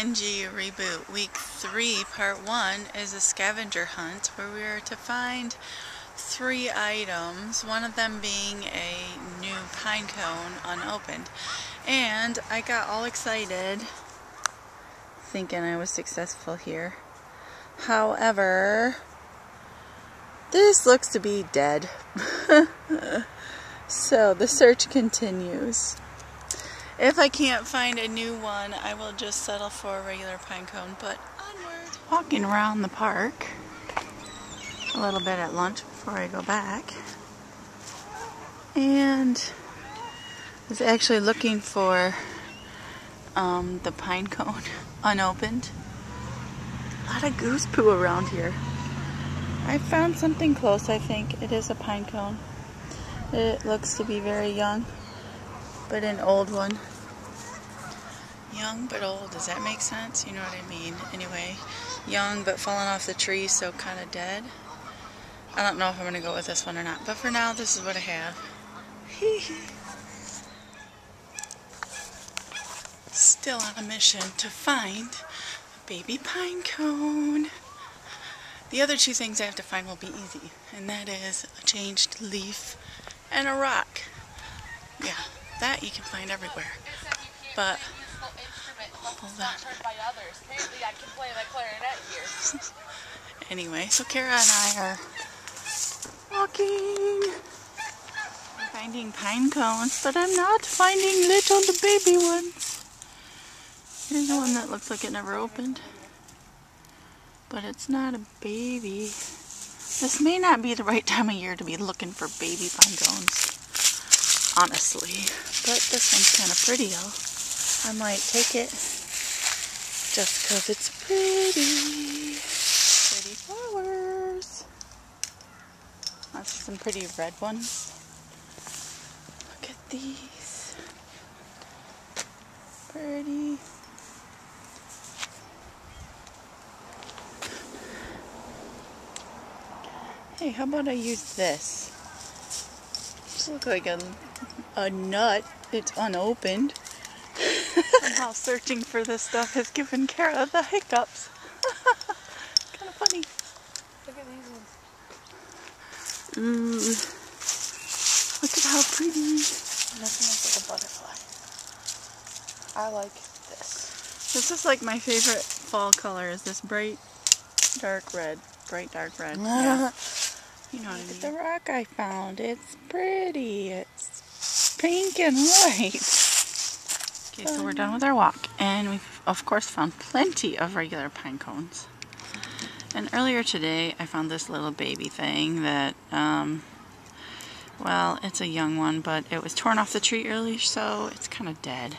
NGU Reboot Week 3 Part 1 is a scavenger hunt where we are to find 3 items, one of them being a new pine cone unopened. And I got all excited thinking I was successful here. However, this looks to be dead. So the search continues. If I can't find a new one, I will just settle for a regular pine cone, but onward. Walking around the park a little bit at lunch before I go back. And I was actually looking for the pine cone unopened. A lot of goose poo around here. I found something close, I think. It is a pine cone. It looks to be very young, but an old one. Young but old, does that make sense? You know what I mean. Anyway, young but falling off the tree, so kind of dead. I don't know if I'm going to go with this one or not, but for now, this is what I have. Still on a mission to find a baby pine cone. The other 2 things I have to find will be easy, and that is a changed leaf and a rock. Yeah, that you can find everywhere. But hold on. Anyway, so Kara and I are walking, finding pine cones, but I'm not finding little baby ones. Here's one that looks like it never opened, but it's not a baby. This may not be the right time of year to be looking for baby pine cones, honestly, but this one's kind of pretty though. I might take it just because it's pretty. Pretty flowers. That's some pretty red ones. Look at these. Pretty. Hey, how about I use this? This looks like a nut. It's unopened. Somehow searching for this stuff has given Kara the hiccups. Kind of funny. Look at these ones. Ooh. Look at how pretty. Nothing looks like a butterfly. I like this. This is like my favorite fall color, is this bright dark red. Bright dark red. Yeah. You know what I mean. Look at the rock I found. It's pretty. It's pink and white. Okay, so we're done with our walk, and we've of course found plenty of regular pine cones. And earlier today I found this little baby thing that, well, it's a young one, but it was torn off the tree early, so it's kind of dead.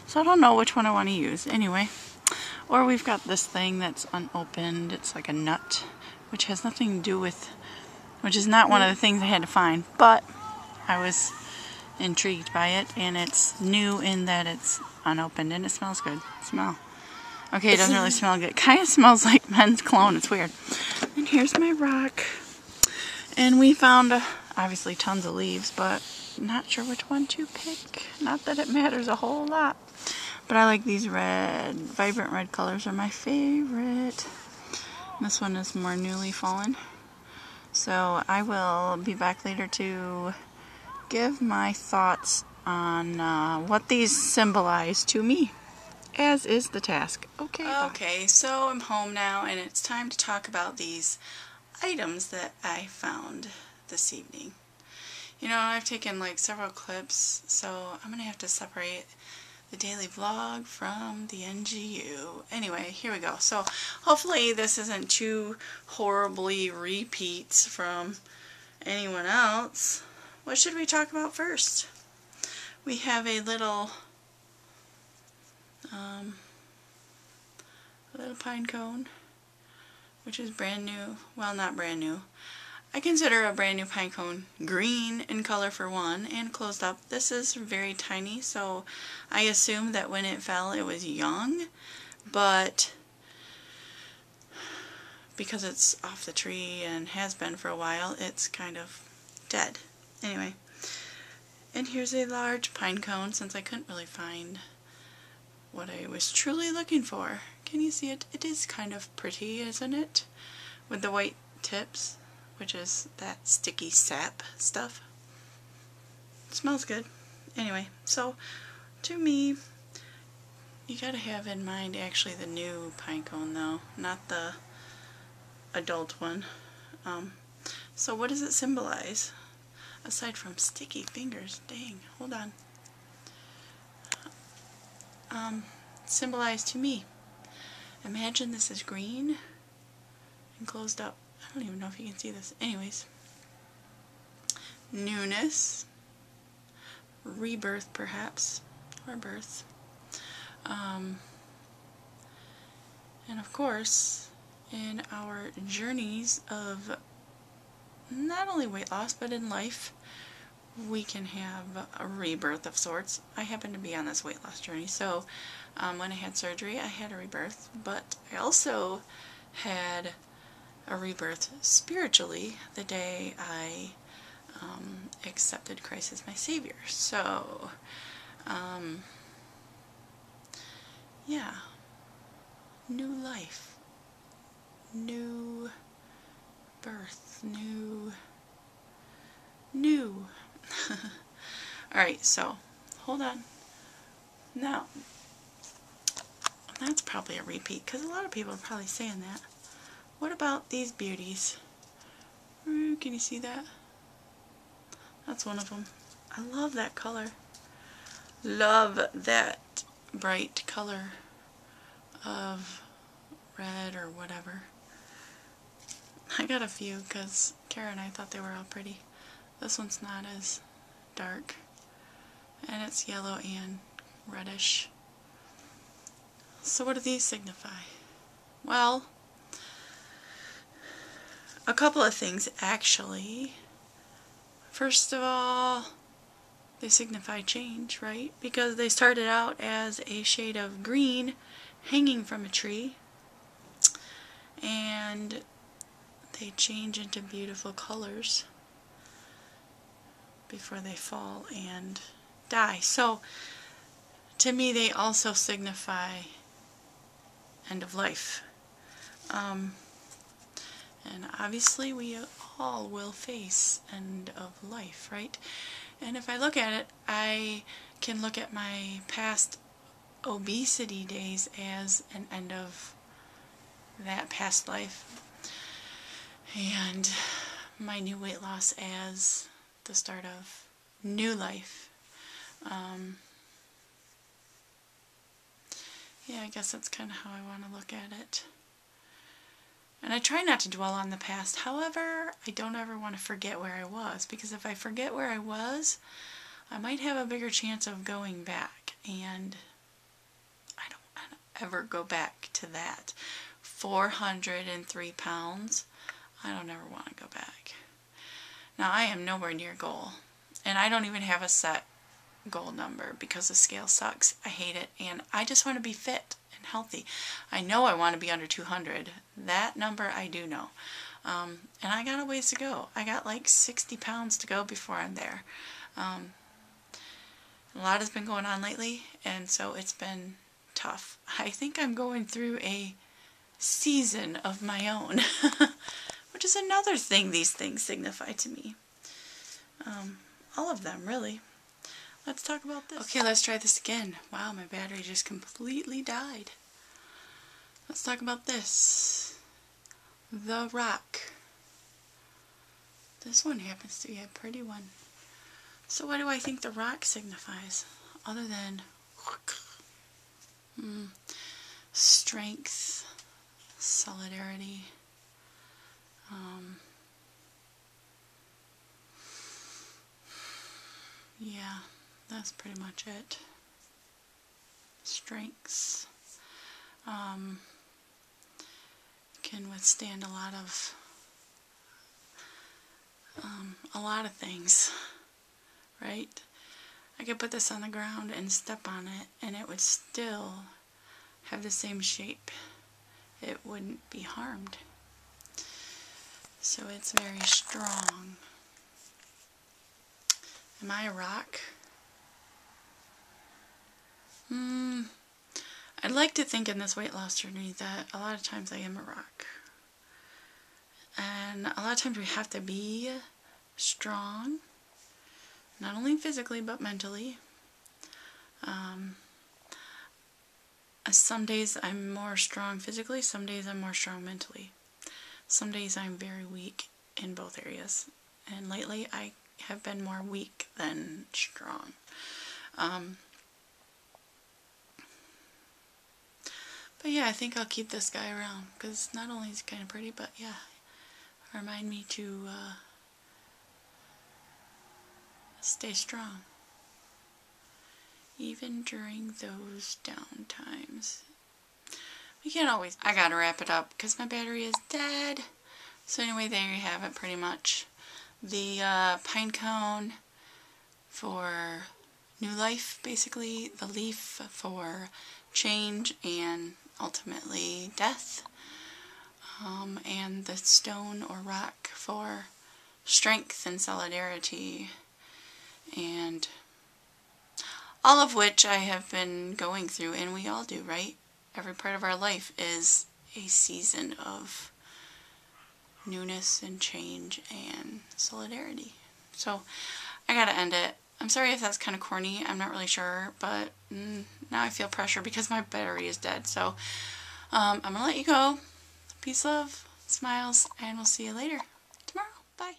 So I don't know which one I want to use. Anyway, or we've got this thing that's unopened. It's like a nut, which has nothing to do with, which is not one of the things I had to find, but I was intrigued by it, and it's new in that it's unopened and it smells good. Smell. Okay, it doesn't really smell good. It kind of smells like men's cologne. It's weird. And here's my rock. And we found obviously tons of leaves, but not sure which one to pick. Not that it matters a whole lot, but I like these red, vibrant red colors are my favorite. This one is more newly fallen. So I will be back later to give my thoughts on what these symbolize to me, as is the task. Okay, so I'm home now, and it's time to talk about these items that I found this evening. You know, I've taken like several clips, so I'm gonna have to separate the daily vlog from the NGU. Anyway, here we go. So hopefully this isn't too horribly repeats from anyone else. What should we talk about first? We have a little pine cone, which is brand new. Well, not brand new. I consider a brand new pine cone green in color for one, and closed up. This is very tiny, so I assume that when it fell it was young, but because it's off the tree and has been for a while, it's kind of dead. Anyway, and here's a large pine cone, since I couldn't really find what I was truly looking for. Can you see it? It is kind of pretty, isn't it? With the white tips, which is that sticky sap stuff. It smells good. Anyway, so to me, you gotta have in mind actually the new pinecone though, not the adult one. So what does it symbolize? Aside from sticky fingers, dang, hold on. Symbolize to me. Imagine this is green and closed up. I don't even know if you can see this. Anyways, newness, rebirth perhaps, or birth. And of course, in our journeys of not only weight loss, but in life, we can have a rebirth of sorts. I happen to be on this weight loss journey, so when I had surgery, I had a rebirth, but I also had a rebirth spiritually the day I accepted Christ as my Savior. So, yeah, new life, new birth, new. Alright, so, hold on. Now, that's probably a repeat, because a lot of people are probably saying that. What about these beauties? Ooh, can you see that? That's one of them. I love that color. Love that bright color of red or whatever. I got a few because Kara and I thought they were all pretty. This one's not as dark, and it's yellow and reddish. So what do these signify? Well, a couple of things actually. First of all, they signify change, right? Because they started out as a shade of green hanging from a tree, and they change into beautiful colors before they fall and die. So to me, they also signify end of life. And obviously we all will face end of life, right? And if I look at it, I can look at my past obesity days as an end of that past life, and my new weight loss as the start of new life. Yeah, I guess that's kind of how I want to look at it. And I try not to dwell on the past. However, I don't ever want to forget where I was, because if I forget where I was, I might have a bigger chance of going back, and I don't want to ever go back to that. 403 pounds, I don't ever want to go back. Now, I am nowhere near goal, and I don't even have a set goal number because the scale sucks. I hate it, and I just want to be fit and healthy. I know I want to be under 200. That number I do know. And I got a ways to go. I got like 60 pounds to go before I'm there. A lot has been going on lately, and so it's been tough. I think I'm going through a season of my own, which is another thing these things signify to me. All of them, really. Let's talk about this. Okay, let's try this again. Wow, my battery just completely died. Let's talk about this. The rock. This one happens to be a pretty one. So what do I think the rock signifies? Other than strength, solidarity, yeah, that's pretty much it. Strengths. Can withstand a lot of things, right? I could put this on the ground and step on it, and it would still have the same shape. It wouldn't be harmed. So it's very strong. Am I a rock? I'd like to think in this weight loss journey that a lot of times I am a rock. And a lot of times we have to be strong, not only physically but mentally. Some days I'm more strong physically, some days I'm more strong mentally. Some days I'm very weak in both areas. And lately I have been more weak than strong. But yeah, I think I'll keep this guy around because not only is he kind of pretty, but yeah, remind me to stay strong. Even during those down times. We can't always... I gotta wrap it up because my battery is dead. So anyway, there you have it pretty much. The pinecone for new life, basically. The leaf for change and ultimately death. And the stone or rock for strength and solidarity. And all of which I have been going through, and we all do, right? Every part of our life is a season of newness and change and solidarity. So I gotta end it. I'm sorry if that's kind of corny. I'm not really sure, but now I feel pressure because my battery is dead. So I'm gonna let you go. Peace, love, smiles, and we'll see you later tomorrow. Bye.